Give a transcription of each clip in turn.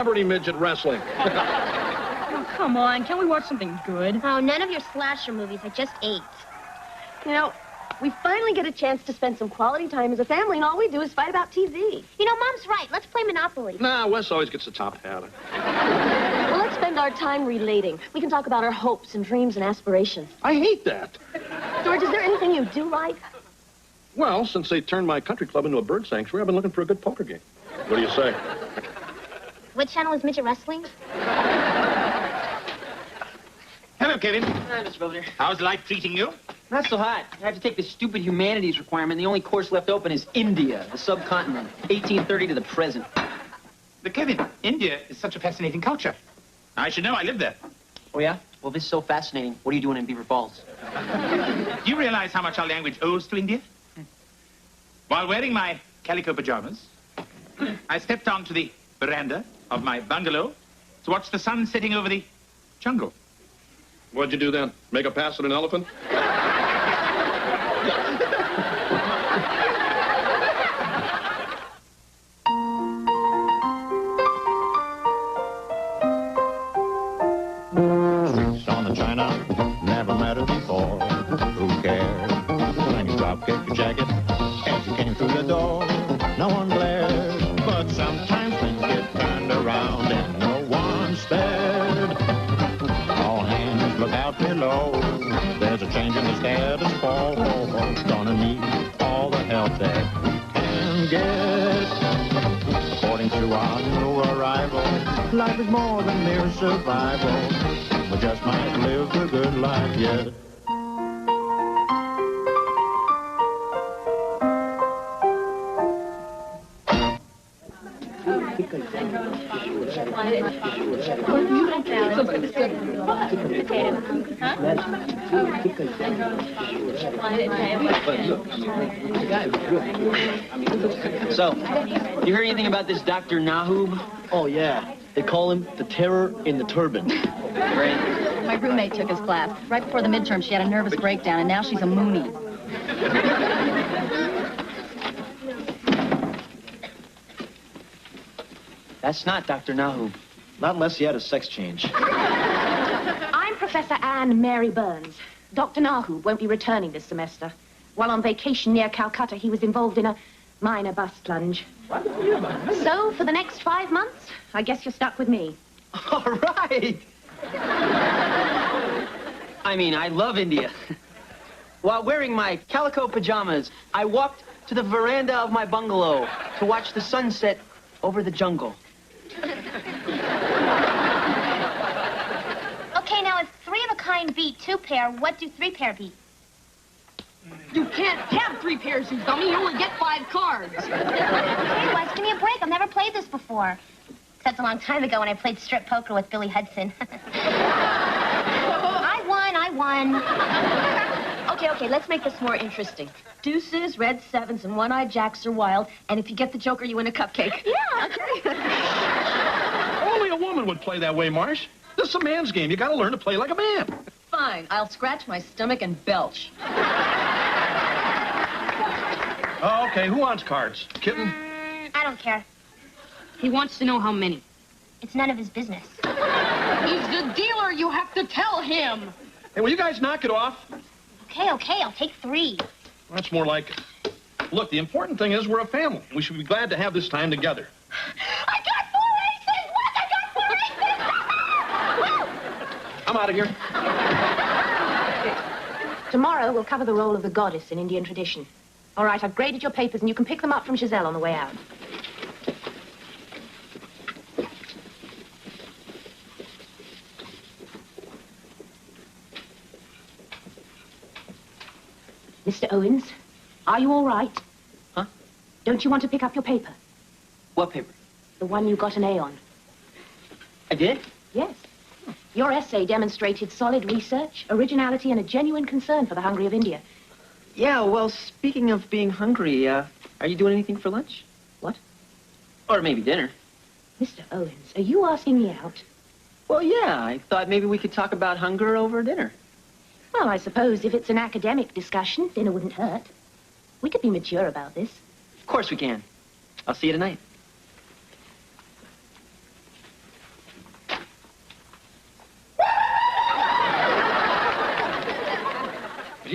Celebrity midget wrestling. Oh, come on. Can't we watch something good? Oh, none of your slasher movies. I just ate. You know, we finally get a chance to spend some quality time as a family, and all we do is fight about TV. You know, Mom's right. Let's play Monopoly. Nah, Wes always gets the top hat. Well, let's spend our time relating. We can talk about our hopes and dreams and aspirations. I hate that. George, is there anything you do like? Well, since they turned my country club into a bird sanctuary, I've been looking for a good poker game. What do you say? What channel is midget wrestling? Hello, Kevin. Hi, Mr. Belvedere. How's life treating you? Not so hot. I have to take this stupid humanities requirement. The only course left open is India, the subcontinent, 1830 to the present. But Kevin, India is such a fascinating culture. I should know. I live there. Oh, yeah? Well, if it's so fascinating, what are you doing in Beaver Falls? Do you realize how much our language owes to India? While wearing my calico pajamas, I stepped onto the veranda of my bungalow to watch the sun setting over the jungle. What'd you do then? Make a pass at an elephant? Streaks on the china never mattered before. Who cares when you drop kick your jacket as you came through the door? No one glared, but sometimes things get turned around and no one's spared. All hands look out below. There's a change in the status quo. Gonna need all the help they can get. According to our new arrival, life is more than mere survival. We just might live the good life yet. So, you heard anything about this Dr. Nahub? Oh, yeah. They call him the terror in the turban. Great. My roommate took his class. Right before the midterm, she had a nervous breakdown, and now she's a moonie. That's not Dr. Nahub. Not unless he had a sex change. I'm Professor Anne Mary Burns. Dr. Nahub won't be returning this semester. While on vacation near Calcutta, he was involved in a minor bus plunge. So, for the next 5 months, I guess you're stuck with me. All right. I mean, I love India. While wearing my calico pajamas, I walked to the veranda of my bungalow to watch the sunset over the jungle. Okay, now if 3 of a kind beat 2 pair, what do 3 pair beat? You can't have 3 pairs, you dummy. You only get 5 cards. Hey, Wes, give me a break. I've never played this before. Except a long time ago when I played strip poker with Billy Hudson. I won. Okay, let's make this more interesting. Deuces, red sevens, and one-eyed jacks are wild, and if you get the joker, you win a cupcake. Yeah, okay. Only a woman would play that way, Marsh. This is a man's game. You gotta learn to play like a man. Fine. I'll scratch my stomach and belch. Oh, okay, who wants cards? Kitten? I don't care. He wants to know how many. It's none of his business. He's the dealer. You have to tell him. Hey, will you guys knock it off? Okay, I'll take 3. That's more like it. Look, the important thing is we're a family. We should be glad to have this time together. I got 4 aces! What? I got 4 aces! I'm out of here. Tomorrow, we'll cover the role of the goddess in Indian tradition. All right, I've graded your papers, and you can pick them up from Giselle on the way out. Mr. Owens, are you all right? Huh? Don't you want to pick up your paper? What paper? The one you got an A on. I did? Yes. Your essay demonstrated solid research, originality, and a genuine concern for the hungry of India. Yeah, well, speaking of being hungry, are you doing anything for lunch? What? Or maybe dinner. Mr. Owens, are you asking me out? Well, yeah, I thought maybe we could talk about hunger over dinner. Well, I suppose if it's an academic discussion, dinner wouldn't hurt. We could be mature about this. Of course we can. I'll see you tonight.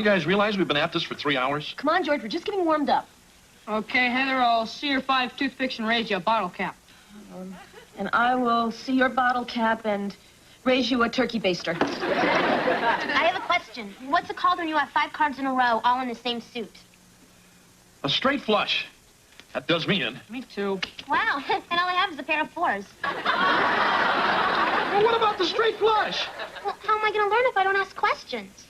you guys realize we've been at this for 3 hours? Come on, George, we're just getting warmed up. Okay, Heather, I'll see your 5 toothpicks and raise you a bottle cap. And I will see your bottle cap and raise you a turkey baster. I have a question. What's it called when you have 5 cards in a row, all in the same suit? A straight flush. That does me in. Me too. Wow, and all I have is a pair of 4s. Well, what about the straight flush? Well, how am I going to learn if I don't ask questions?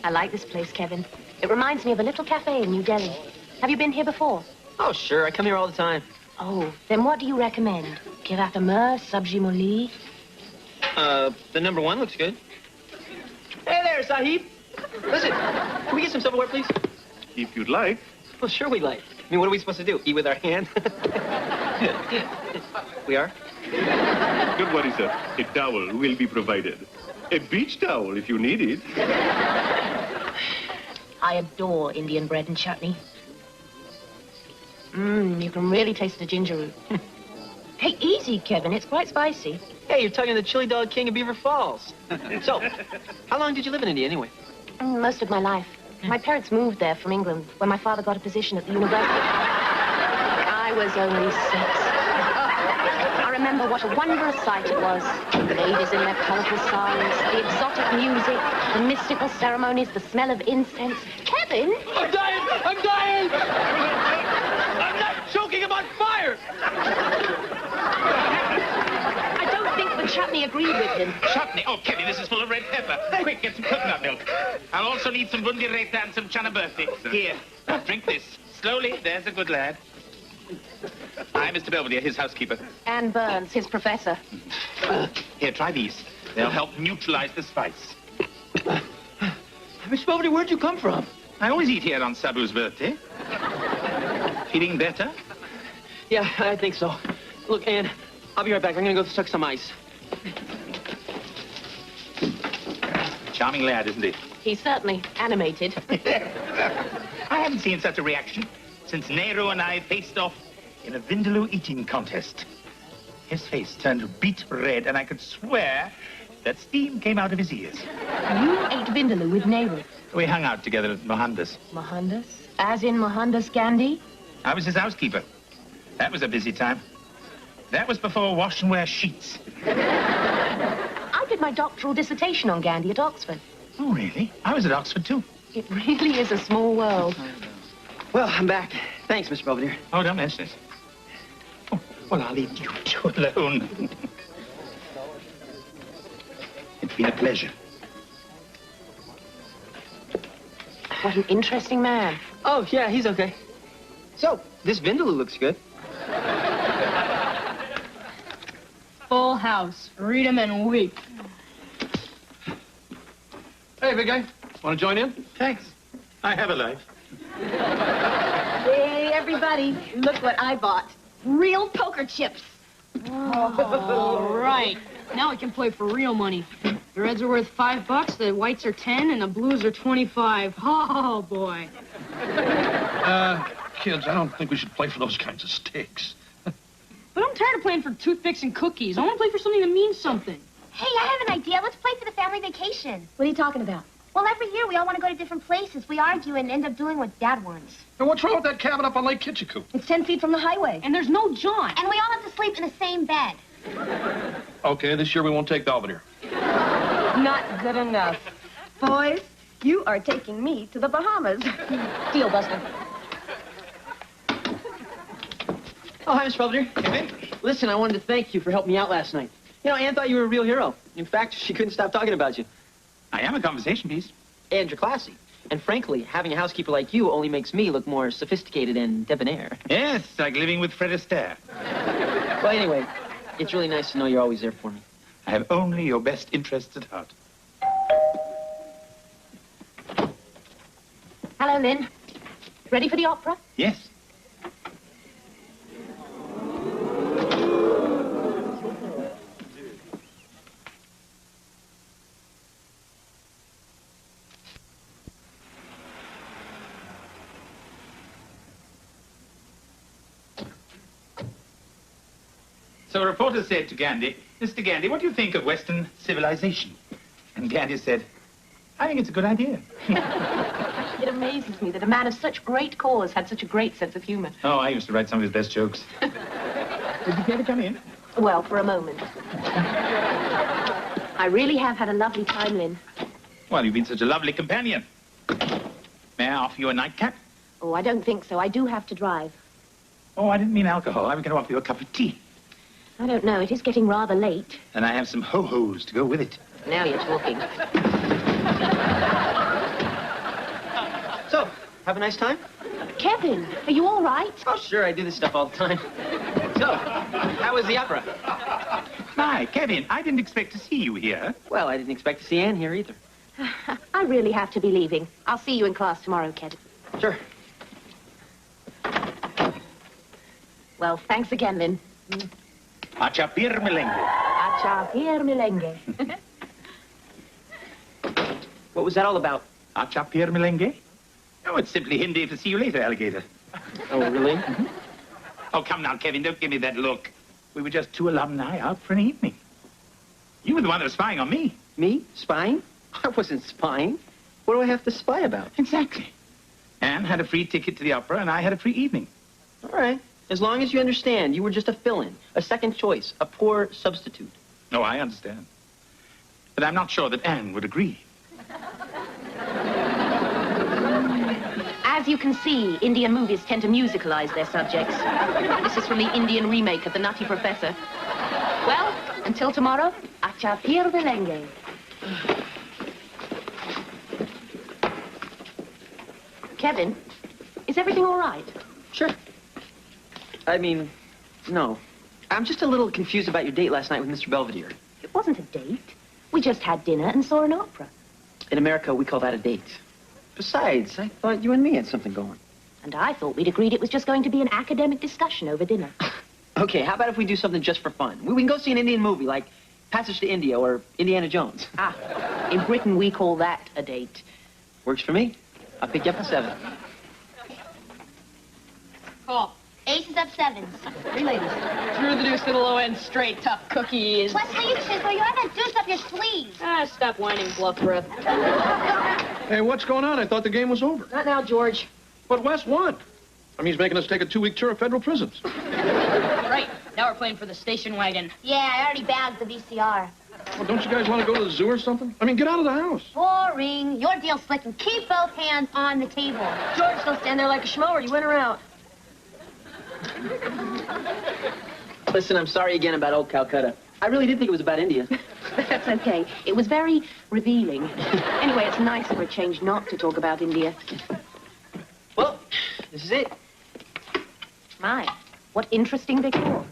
I like this place, Kevin. It reminds me of a little cafe in New Delhi. Have you been here before? Oh, sure. I come here all the time. Oh, then what do you recommend? Kiratamur, sabji moli? The number 1 looks good. Hey there, Sahib. Listen, can we get some silverware, please? If you'd like. Well, sure we like. I mean, what are we supposed to do? Eat with our hand? We are? Don't worry, sir. A towel will be provided. A beach towel if you need it. I adore Indian bread and chutney. You can really taste the ginger root. Hey, easy, Kevin. It's quite spicy. Hey, you're talking to the chili dog king of Beaver Falls. So, how long did you live in India anyway? Most of my life. My parents moved there from England when my father got a position at the university. I was only 6. I remember what a wondrous sight it was. The ladies in their colorful saris, the exotic music, the mystical ceremonies, the smell of incense. Kevin! I'm dying! I'm dying! I'm not choking, I'm on fire! I don't think the chutney agreed with him. Chutney? Oh, Kevin, this is full of red pepper. Quick, get some coconut milk. I'll also need some bundi raita and some chana burfi. Here, drink this. Slowly, there's a good lad. I'm Mr. Belvedere, his housekeeper. Anne Burns, his professor. Here, try these. They'll help neutralize the spice. Miss Belvedere, where'd you come from? I always eat here on Sabu's birthday. Feeling better? Yeah, I think so. Look, Anne, I'll be right back. I'm gonna go suck some ice. Charming lad, isn't he? He's certainly animated. I haven't seen such a reaction since Nehru and I faced off in a Vindaloo eating contest. His face turned beet red, and I could swear that steam came out of his ears. You ate Vindaloo with Nehru. We hung out together at Mohandas. Mohandas? As in Mohandas Gandhi? I was his housekeeper. That was a busy time. That was before wash and wear sheets. I did my doctoral dissertation on Gandhi at Oxford. Oh, really? I was at Oxford, too. It really is a small world. Well, I'm back. Thanks, Mr. Belvedere. Oh, don't mention it. Oh, well, I'll leave you two alone. It's been a pleasure. What an interesting man. Oh, yeah, he's okay. So, this Vindaloo looks good. Full house. Read 'em and weep. Hey, big guy. Want to join in? Thanks. I have a life. Hey, everybody, look what I bought. Real poker chips. All right. Now we can play for real money. The reds are worth $5, the whites are 10, and the blues are 25. Oh, boy. Kids, I don't think we should play for those kinds of stakes. But I'm tired of playing for toothpicks and cookies. I want to play for something that means something. Hey, I have an idea. Let's play for the family vacation. What are you talking about? Well, every year we all want to go to different places. We argue and end up doing what Dad wants. And what's wrong with that cabin up on Lake Kitchiku? It's 10 feet from the highway. And there's no John. And we all have to sleep in the same bed. Okay, this year we won't take Belvedere. Not good enough. Boys, you are taking me to the Bahamas. Deal, Buster. Oh, hi, Mr. Belvedere. Listen, I wanted to thank you for helping me out last night. You know, Anne thought you were a real hero. In fact, she couldn't stop talking about you. I am a conversation piece. And you're classy. And frankly, having a housekeeper like you only makes me look more sophisticated and debonair. Yes, like living with Fred Astaire. Well, anyway, it's really nice to know you're always there for me. I have only your best interests at heart. Hello, Lynn. Ready for the opera? Yes. So a reporter said to Gandhi, Mr. Gandhi, what do you think of Western civilization? And Gandhi said, I think it's a good idea. It amazes me that a man of such great cause had such a great sense of humor. Oh, I used to write some of his best jokes. Did you care to come in? Well, for a moment. I really have had a lovely time, Lynn. Well, you've been such a lovely companion. May I offer you a nightcap? Oh, I don't think so. I do have to drive. Oh, I didn't mean alcohol. I was going to offer you a cup of tea. I don't know. It is getting rather late. And I have some ho-hos to go with it. Now you're talking. So, have a nice time? Kevin, are you all right? Oh, sure, I do this stuff all the time. So, how was the opera? My, Kevin, I didn't expect to see you here. Well, I didn't expect to see Anne here either. I really have to be leaving. I'll see you in class tomorrow, Kevin. Sure. Well, thanks again, Lynn. Achapir melengue. Achapir melengue. What was that all about? Achapir melengue? Oh, it's simply Hindi for see you later, alligator. Oh, really? Oh, come now, Kevin, don't give me that look. We were just two alumni out for an evening. You were the one that was spying on me. Me? Spying? I wasn't spying. What do I have to spy about? Exactly. Anne had a free ticket to the opera, and I had a free evening. All right. As long as you understand, you were just a fill-in, a second choice, a poor substitute. Oh, I understand. But I'm not sure that Anne would agree. As you can see, Indian movies tend to musicalize their subjects. This is from the Indian remake of The Nutty Professor. Well, until tomorrow, Achapir melengue. Kevin, is everything all right? Sure. I mean, no. I'm just a little confused about your date last night with Mr. Belvedere. It wasn't a date. We just had dinner and saw an opera. In America, we call that a date. Besides, I thought you and me had something going. And I thought we'd agreed it was just going to be an academic discussion over dinner. Okay, how about if we do something just for fun? We can go see an Indian movie like Passage to India or Indiana Jones. Ah, in Britain, we call that a date. Works for me. I'll pick you up at 7. Call. Aces up sevens. Three ladies. Through the deuce to the low end, straight, tough cookies. Wesley, you chisel, you have that deuce up your sleeve. Ah, stop whining, bluff breath. Hey, what's going on? I thought the game was over. Not now, George. But Wes won. I mean, he's making us take a 2-week tour of federal prisons. Right, now we're playing for the station wagon. Yeah, I already bagged the VCR. Well, don't you guys want to go to the zoo or something? I mean, get out of the house. Boring. Your deal's slick and keep both hands on the table. George, don't stand there like a schmoer. You win or out. Listen, I'm sorry again about old Calcutta. I really did think it was about India. That's okay. It was very revealing. Anyway, it's nice for a change not to talk about India. Well, this is it. My, what interesting decor.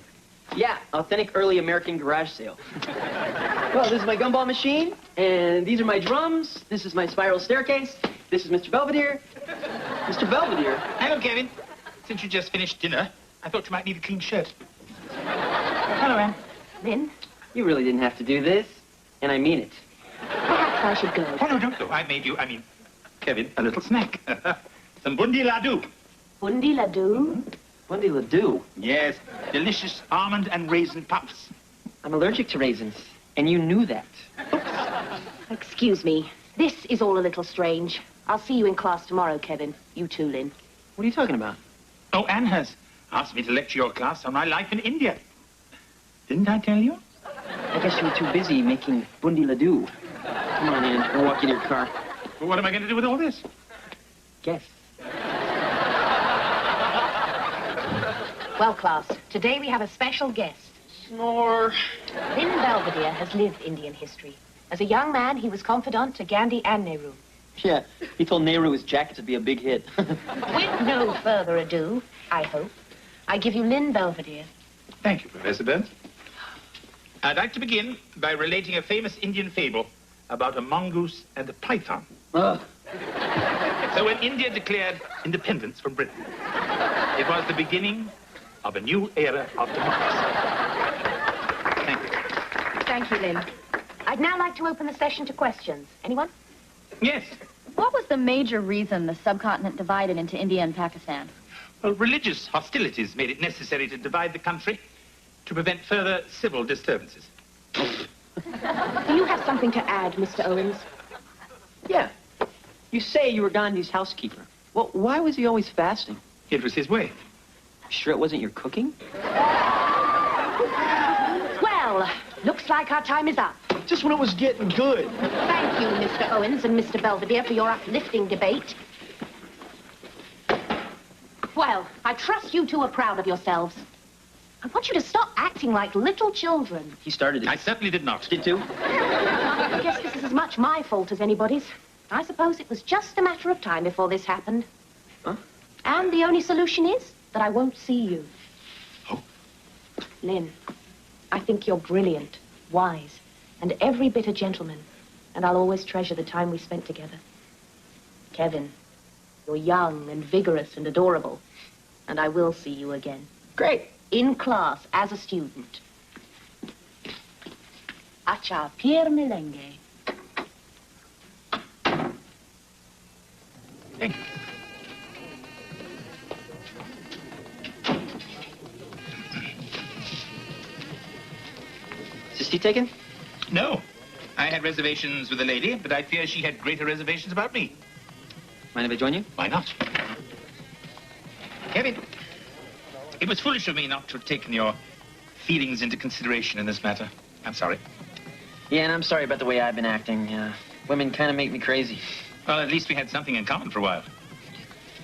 Yeah, authentic early American garage sale. Well, this is my gumball machine, and these are my drums. This is my spiral staircase. This is Mr. Belvedere. Mr. Belvedere? Hello, Kevin. Since you just finished dinner, I thought you might need a clean shirt. Hello, Anne. Lynn, You really didn't have to do this, and I mean it. perhaps I should go. Oh, no, don't go. I made you, Kevin, a little snack. Some bundi laddu. Bundi ladoo. Bundy Ladoo. Yes, delicious almond and raisin puffs. I'm allergic to raisins, and you knew that. Excuse me. This is all a little strange. I'll see you in class tomorrow, Kevin. You too, Lynn. What are you talking about? Oh, Anne has asked me to lecture your class on my life in India. Didn't I tell you? I guess you were too busy making Bundy Ladoo. Come on, Ann. I'll walk you to your car. Well, what am I going to do with all this? Guess. Well, class, today we have a special guest. Snore. Lynn Belvedere has lived Indian history. As a young man, he was confidant to Gandhi and Nehru. Yeah, he told Nehru his jacket would be a big hit. With no further ado, I hope, I give you Lynn Belvedere. Thank you, Professor Burns. I'd like to begin by relating a famous Indian fable about a mongoose and a python. So when India declared independence from Britain, it was the beginning of a new era of democracy. Thank you. Thank you, Lynn. I'd now like to open the session to questions. Anyone? Yes. What was the major reason the subcontinent divided into India and Pakistan? Well, religious hostilities made it necessary to divide the country to prevent further civil disturbances. Do you have something to add, Mr. Owens? Yeah. You say you were Gandhi's housekeeper. Well, why was he always fasting? It was his way. Sure it wasn't your cooking? Well, looks like our time is up. Just when it was getting good. Thank you, Mr. Owens and Mr. Belvedere, for your uplifting debate. Well, I trust you two are proud of yourselves. I want you to stop acting like little children. He started it. I certainly did not. Did too? I guess this is as much my fault as anybody's. I suppose it was just a matter of time before this happened. Huh? And the only solution is that I won't see you. Oh? Lynn, I think you're brilliant, wise, and every bit a gentleman. And I'll always treasure the time we spent together. Kevin, you're young and vigorous and adorable. And I will see you again. Great. In class, as a student. Acha Pierre Melengue. Thank you. Is this tea taken? No. I had reservations with a lady, but I fear she had greater reservations about me. Mind if I join you? Why not? Kevin, it was foolish of me not to have taken your feelings into consideration in this matter. I'm sorry. Yeah, and I'm sorry about the way I've been acting. Women kind of make me crazy. Well, at least we had something in common for a while.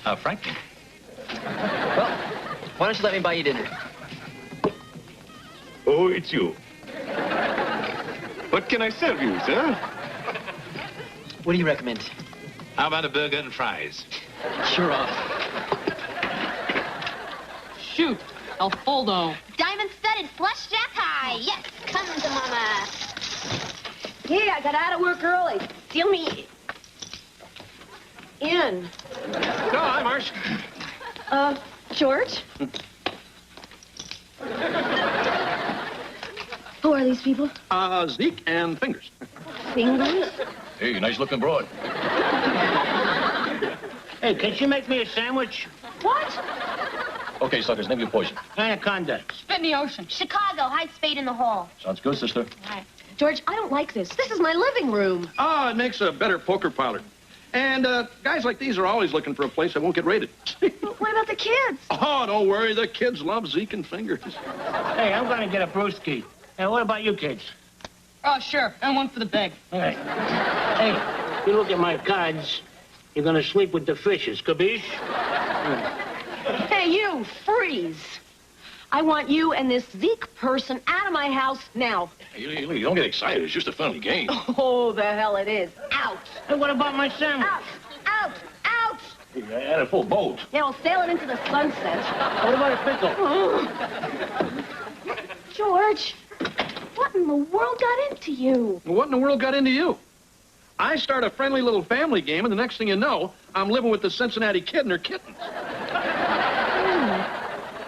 How frightening. Well, why don't you let me buy you dinner? Oh, it's you. What can I serve you, sir? What do you recommend? How about a burger and fries? Sure off. Shoot, Alfoldo. Diamond-studded flush jack high. Yes, come to mama. Hey, I got out of work early. Steal me in. No, hi, Marsh. George? Who are these people? Zeke and Fingers. Fingers? Hey, nice-looking broad. Hey, can you make me a sandwich? What? Okay, suckers, name your poison. Anaconda. Spit in the ocean. Chicago, hide spade in the hole. Sounds good, sister. George, I don't like this. This is my living room. Oh, it makes a better poker parlor. And guys like these are always looking for a place that won't get raided. But what about the kids? Oh, don't worry. The kids love Zeke and Fingers. Hey, I'm gonna get a brewski. And what about you kids? Oh, sure. And one for the bag. All right. Hey, you look at my cards. You're gonna sleep with the fishes, capiche? Hey, you, freeze. I want you and this Zeke person out of my house now. Hey, you don't get excited. It's just a friendly game. Oh, the hell it is. Out. Hey, what about my sandwich? Out. Out. Out. I had a full boat. Yeah, we'll sail it into the sunset. What about a pickle? George, what in the world got into you? What in the world got into you? I start a friendly little family game, and the next thing you know, I'm living with the Cincinnati Kid and her kittens.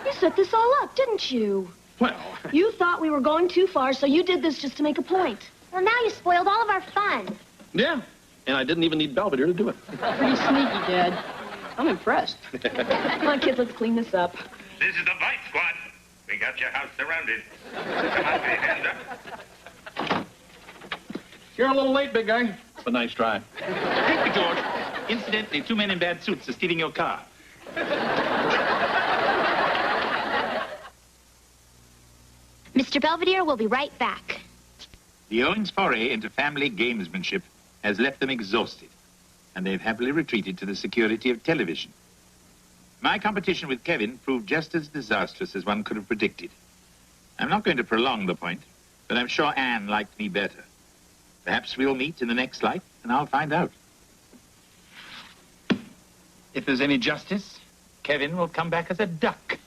You set this all up, didn't you? Well, You thought we were going too far, so you did this just to make a point. Well, now you spoiled all of our fun. yeah. And I didn't even need Belvedere to do it. Pretty sneaky, Dad. I'm impressed. Come on, kids, let's clean this up. This is the Bite Squad. We got your house surrounded. Come on, big hand up. You're a little late, big guy. But nice try. Thank you, George. Incidentally, 2 men in bad suits are stealing your car. Mr. Belvedere will be right back. The Owens' foray into family gamesmanship has left them exhausted, and they've happily retreated to the security of television. My competition with Kevin proved just as disastrous as one could have predicted. I'm not going to prolong the point, but I'm sure Anne liked me better. Perhaps we'll meet in the next life, and I'll find out. If there's any justice, Kevin will come back as a duck.